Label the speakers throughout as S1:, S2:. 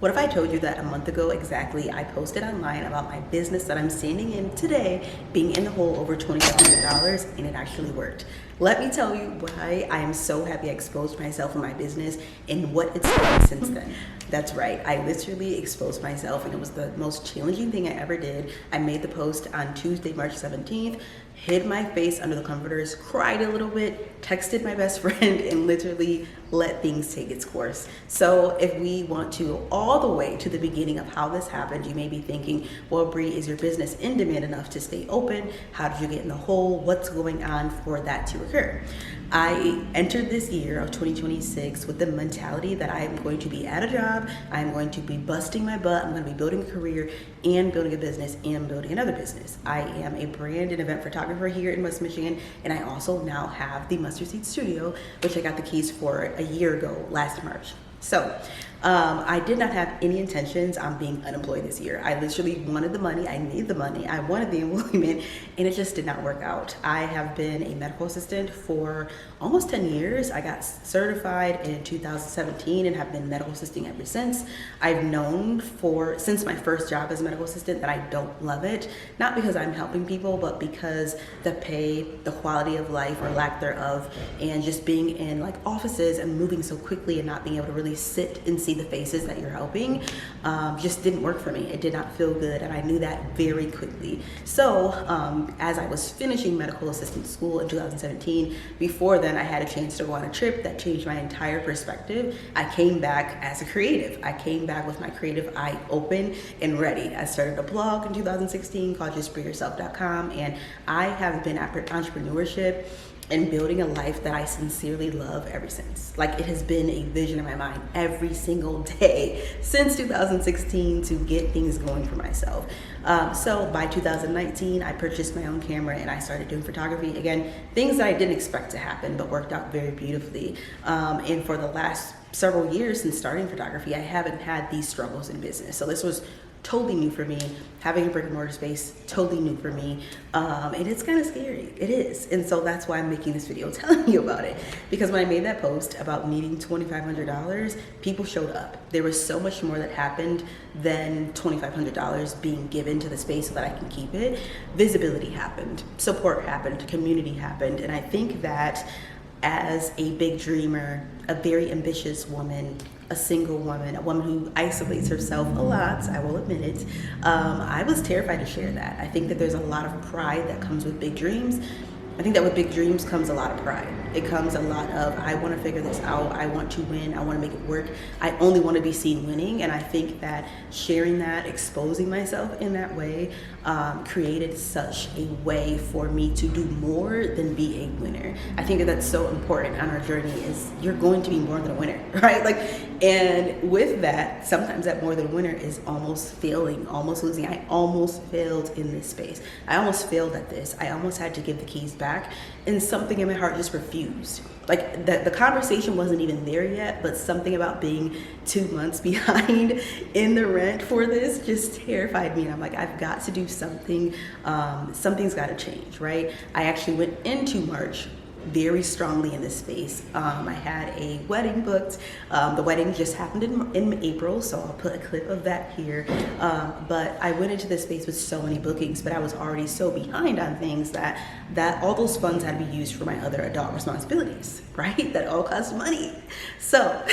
S1: What if I told you that a month ago exactly, I posted online about my business that I'm standing in today being in the hole over $2,500 and it actually worked? Let me tell you why I am so happy I exposed myself in my business and what it's done since then. That's right, I literally exposed myself and it was the most challenging thing I ever did. I made the post on Tuesday, March 17th, hid my face under the comforters, cried a little bit, texted my best friend, and literally let things take its course. So if we want to go all the way to the beginning of how this happened, you may be thinking, well, Bree, is your business in demand enough to stay open? How did you get in the hole? What's going on for that to occur? I entered this year of 2026 with the mentality that I am going to be at a job, I'm going to be busting my butt, I'm going to be building a career and building a business and building another business. I am a brand and event photographer here in West Michigan, and I also now have the Mustard Seed Studio, which I got the keys for a year ago, last March. So I did not have any intentions on being unemployed this year. I literally wanted the money, I needed the money, I wanted the employment, and it just did not work out. I have been a medical assistant for almost 10 years. I got certified in 2017 and have been medical assisting ever since. I've known since my first job as a medical assistant that I don't love it, not because I'm helping people, but because the pay, the quality of life or lack thereof, and just being in like offices and moving so quickly and not being able to really sit and see the faces that you're helping just didn't work for me. It did not feel good, and I knew that very quickly. So as I was finishing medical assistant school in 2017, before then I had a chance to go on a trip that changed my entire perspective. I came back as a creative. I came back with my creative eye open and ready. I started a blog in 2016 called justbreeyourself.com, and I have been at entrepreneurship and building a life that I sincerely love ever since. Like, it has been a vision in my mind every single day since 2016 to get things going for myself. So by 2019, I purchased my own camera and I started doing photography. Again, things that I didn't expect to happen, but worked out very beautifully. And for the last several years since starting photography, I haven't had these struggles in business. So this was totally new for me. Having a brick and mortar space, totally new for me. And it's kind of scary. It is. And so that's why I'm making this video telling you about it. Because when I made that post about needing $2,500, people showed up. There was so much more that happened than $2,500 being given to the space so that I can keep it. Visibility happened, support happened, community happened. And I think that as a big dreamer, a very ambitious woman, a single woman, a woman who isolates herself a lot, I will admit it, I was terrified to share that. I think that there's a lot of pride that comes with big dreams. I think that with big dreams comes a lot of pride. It comes a lot of, I want to figure this out, I want to win, I want to make it work, I only want to be seen winning. And I think that sharing that, exposing myself in that way, created such a way for me to do more than be a winner. I think that that's so important on our journey, is you're going to be more than a winner, right? Like, and with that, sometimes that more than a winner is almost failing, almost losing. I almost failed in this space. I almost failed at this. I almost had to give the keys back, and something in my heart just refused. Like, the conversation wasn't even there yet, but something about being 2 months behind in the rent for this just terrified me. And I'm like, I've got to do something. Something's got to change, right? I actually went into March very strongly in this space. I had a wedding booked. The wedding just happened in April, so I'll put a clip of that here. But I went into this space with so many bookings, but I was already so behind on things that all those funds had to be used for my other adult responsibilities, right? That all cost money. So,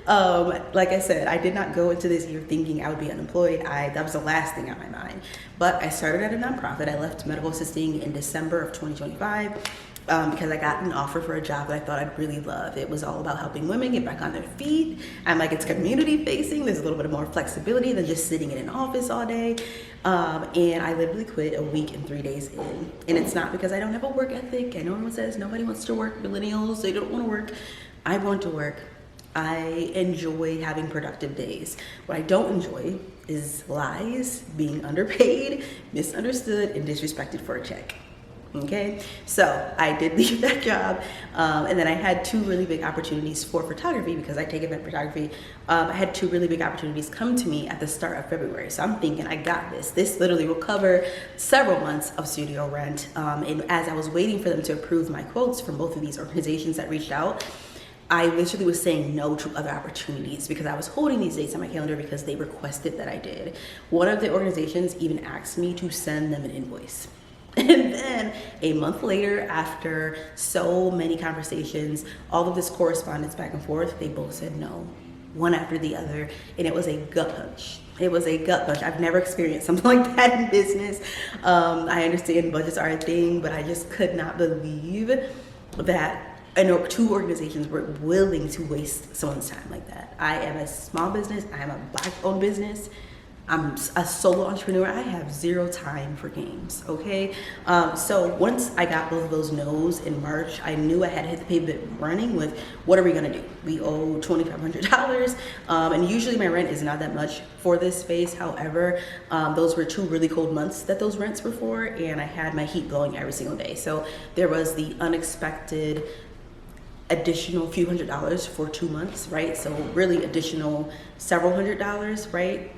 S1: like I said, I did not go into this year thinking I would be unemployed. That was the last thing on my mind. But I started at a nonprofit. I left medical assisting in December of 2025. Because I got an offer for a job that I thought I'd really love. It was all about helping women get back on their feet. I'm like, it's community facing. There's a little bit more flexibility than just sitting in an office all day. And I literally quit a week and 3 days in. And it's not because I don't have a work ethic. I know everyone says nobody wants to work. Millennials, they don't want to work. I want to work. I enjoy having productive days. What I don't enjoy is lies, being underpaid, misunderstood, and disrespected for a check. Okay, so I did leave that job, and then I had 2 really big opportunities for photography, because I take event photography. I had 2 really big opportunities come to me at the start of February. So I'm thinking, I got this. This literally will cover several months of studio rent. And as I was waiting for them to approve my quotes from both of these organizations that reached out, I literally was saying no to other opportunities because I was holding these dates on my calendar because they requested that I did. One of the organizations even asked me to send them an invoice. And then a month later, after so many conversations, all of this correspondence back and forth, they both said no, one after the other. And it was a gut punch. It was a gut punch. I've never experienced something like that in business. I understand budgets are a thing, but I just could not believe that two organizations were willing to waste someone's time like that. I am a small business. I am a Black-owned business. I'm a solo entrepreneur. I have zero time for games, okay? So once I got both of those no's in March, I knew I had to hit the pavement running with, what are we gonna do? We owe $2,500, and usually my rent is not that much for this space. However, those were 2 really cold months that those rents were for, and I had my heat blowing every single day. So there was the unexpected additional few $100s for 2 months, right? So really additional several $100s, right?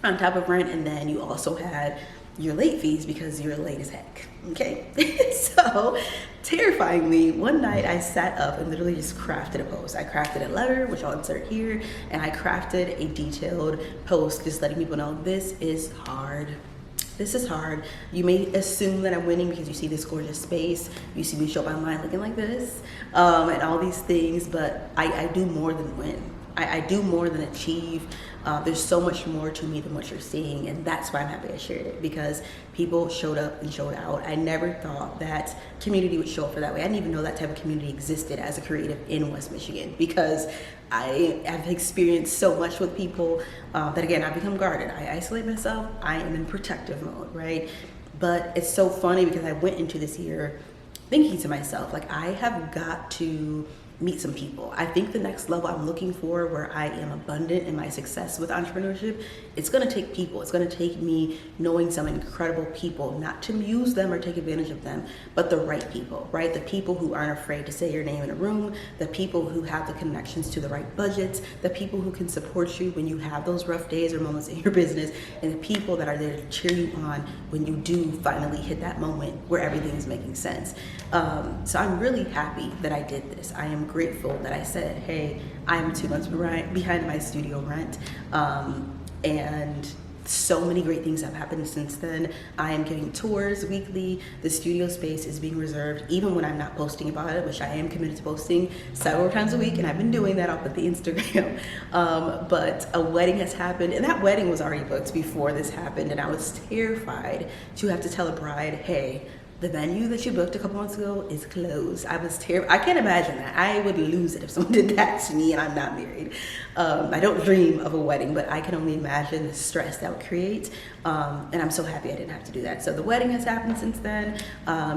S1: On top of rent, and then you also had your late fees because you're late as heck, okay? So terrifyingly, one night I sat up and literally just crafted a post. I crafted a letter, which I'll insert here, and I crafted a detailed post just letting people know this is hard. This is hard. You may assume that I'm winning because you see this gorgeous space. You see me show up online looking like this, and all these things, but I do more than win. I do more than achieve. There's so much more to me than what you're seeing, and that's why I'm happy I shared it, because people showed up and showed out. I never thought that community would show up for that way. I didn't even know that type of community existed as a creative in West Michigan, because I have experienced so much with people that, again, I've become guarded. I isolate myself. I am in protective mode, right? But it's so funny because I went into this year thinking to myself, like, I have got to meet some people. I think the next level I'm looking for, where I am abundant in my success with entrepreneurship, it's gonna take people. It's gonna take me knowing some incredible people, not to use them or take advantage of them, but the right people, right? The people who aren't afraid to say your name in a room, the people who have the connections to the right budgets, the people who can support you when you have those rough days or moments in your business, and the people that are there to cheer you on when you do finally hit that moment where everything is making sense. So I'm really happy that I did this. I am grateful that I said, hey, I'm 2 months behind my studio rent, and so many great things have happened since then. I am getting tours weekly. The studio space is being reserved even when I'm not posting about it, which I am committed to posting several times a week, and I've been doing that off of the Instagram. But a wedding has happened, and that wedding was already booked before this happened, and I was terrified to have to tell a bride, hey, the venue that you booked a couple months ago is closed. I was terrified. I can't imagine that. I would lose it if someone did that to me and I'm not married. I don't dream of a wedding, but I can only imagine the stress that would create. And I'm so happy I didn't have to do that. So the wedding has happened since then.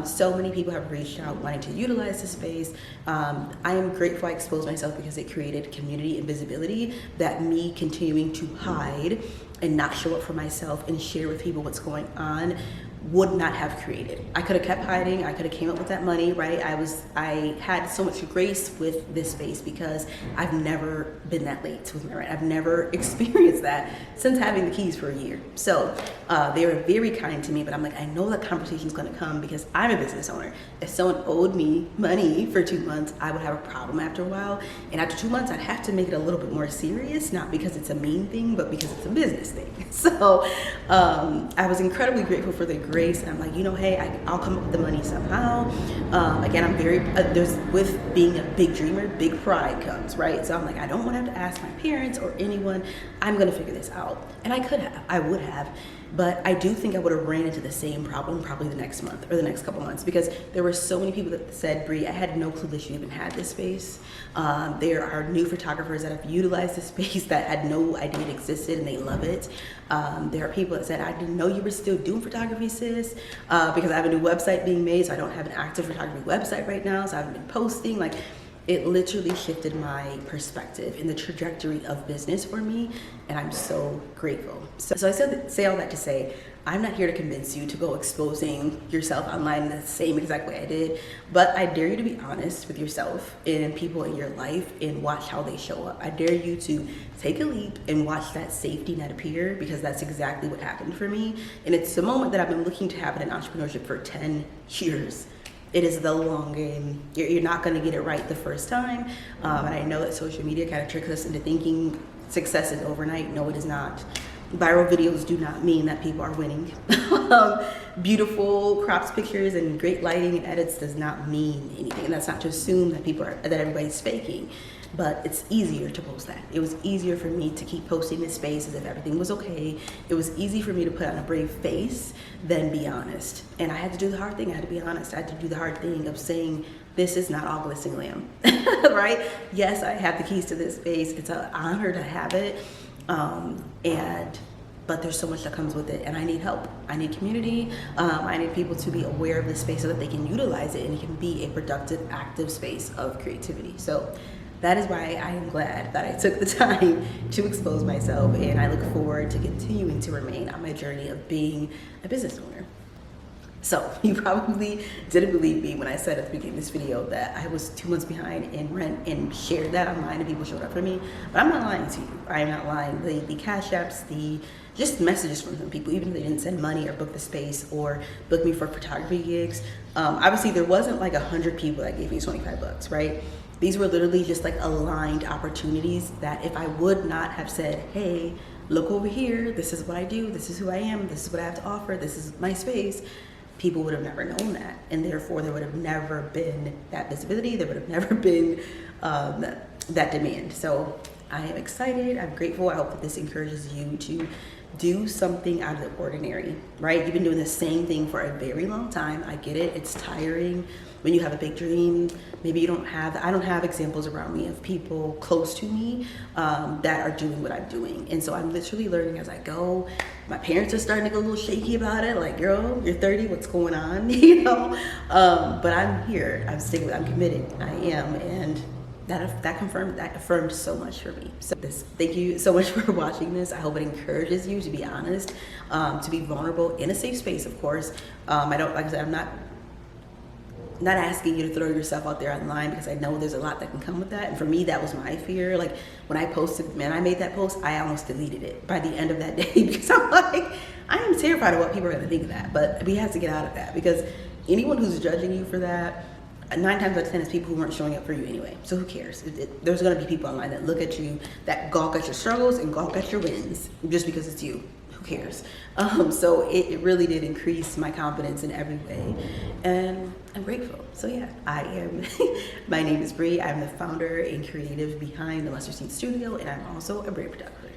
S1: So many people have reached out wanting to utilize the space. I am grateful I exposed myself because it created community and visibility that me continuing to hide and not show up for myself and share with people what's going on would not have created. I could have kept hiding. I could have came up with that money, right? I had so much grace with this space because I've never been that late with my rent. I've never experienced that since having the keys for a year. So they were very kind to me, but I'm like, I know that conversation's gonna come because I'm a business owner. If someone owed me money for 2 months, I would have a problem after a while. And after 2 months, I'd have to make it a little bit more serious, not because it's a mean thing, but because it's a business thing. So I was incredibly grateful for the grace, and I'm like, you know, hey, I'll come up with the money somehow. Again, I'm very with being a big dreamer, big pride comes, right? So I'm like, I don't want to have to ask my parents or anyone. I'm gonna figure this out, and I would have, but I do think I would have ran into the same problem probably the next month or the next couple months, because there were so many people that said, Bree, I had no clue that you even had this space. There are new photographers that have utilized this space that had no idea it existed, and they love it. There are people that said, I didn't know you were still doing photography, sis, because I have a new website being made, so I don't have an active photography website right now, so I haven't been posting. Like, it literally shifted my perspective in the trajectory of business for me, and I'm so grateful. So I say all that to say, I'm not here to convince you to go exposing yourself online in the same exact way I did, but I dare you to be honest with yourself and people in your life and watch how they show up. I dare you to take a leap and watch that safety net appear, because that's exactly what happened for me. And it's a moment that I've been looking to happen in entrepreneurship for 10 years. It is the long game. You're not going to get it right the first time. And I know that social media kind of tricks us into thinking success is overnight. No, it is not. Viral videos do not mean that people are winning. Beautiful cropped pictures and great lighting and edits does not mean anything. And that's not to assume that that everybody's faking. But it's easier to post that. It was easier for me to keep posting this space as if everything was okay. It was easy for me to put on a brave face than be honest. And I had to do the hard thing. I had to be honest. I had to do the hard thing of saying, this is not all glitz and glam, right? Yes, I have the keys to this space. It's an honor to have it. But there's so much that comes with it, and I need help. I need community. I need people to be aware of this space so that they can utilize it and it can be a productive, active space of creativity. So that is why I am glad that I took the time to expose myself, and I look forward to continuing to remain on my journey of being a business owner. So you probably didn't believe me when I said at the beginning of this video that I was 2 months behind in rent and shared that online and people showed up for me. But I'm not lying to you. I am not lying. The cash apps, just messages from some people, even if they didn't send money or book the space or book me for photography gigs. Obviously there wasn't like 100 people that gave me $25, right? These were literally just like aligned opportunities that if I would not have said, hey, look over here, this is what I do, this is who I am, this is what I have to offer, this is my space, people would have never known that. And therefore there would have never been that visibility, there would have never been that demand. So I am excited, I'm grateful. I hope that this encourages you to do something out of the ordinary, right? You've been doing the same thing for a very long time. I get it, it's tiring. When you have a big dream, maybe I don't have examples around me of people close to me that are doing what I'm doing. And so I'm literally learning as I go. My parents are starting to get a little shaky about it, like, girl, you're 30, what's going on? But I'm here, I'm committed, I am, and that affirmed so much for me. So thank you so much for watching this. I hope it encourages you to be honest, to be vulnerable in a safe space, of course. Like I said, I'm not asking you to throw yourself out there online, because I know there's a lot that can come with that. And for me, that was my fear. Like when I made that post, I almost deleted it by the end of that day because I'm like, I am terrified of what people are gonna think of that. But we have to get out of that, because anyone who's judging you for that, 9 times out of 10 is people who weren't showing up for you anyway. So who cares? There's gonna be people online that look at you, that gawk at your struggles and gawk at your wins just because it's you. Who cares? So it really did increase my confidence in every way, and I'm grateful. So yeah, I am. My name is Bree. I'm the founder and creative behind the Mustard Seed Studio, and I'm also a brand photographer.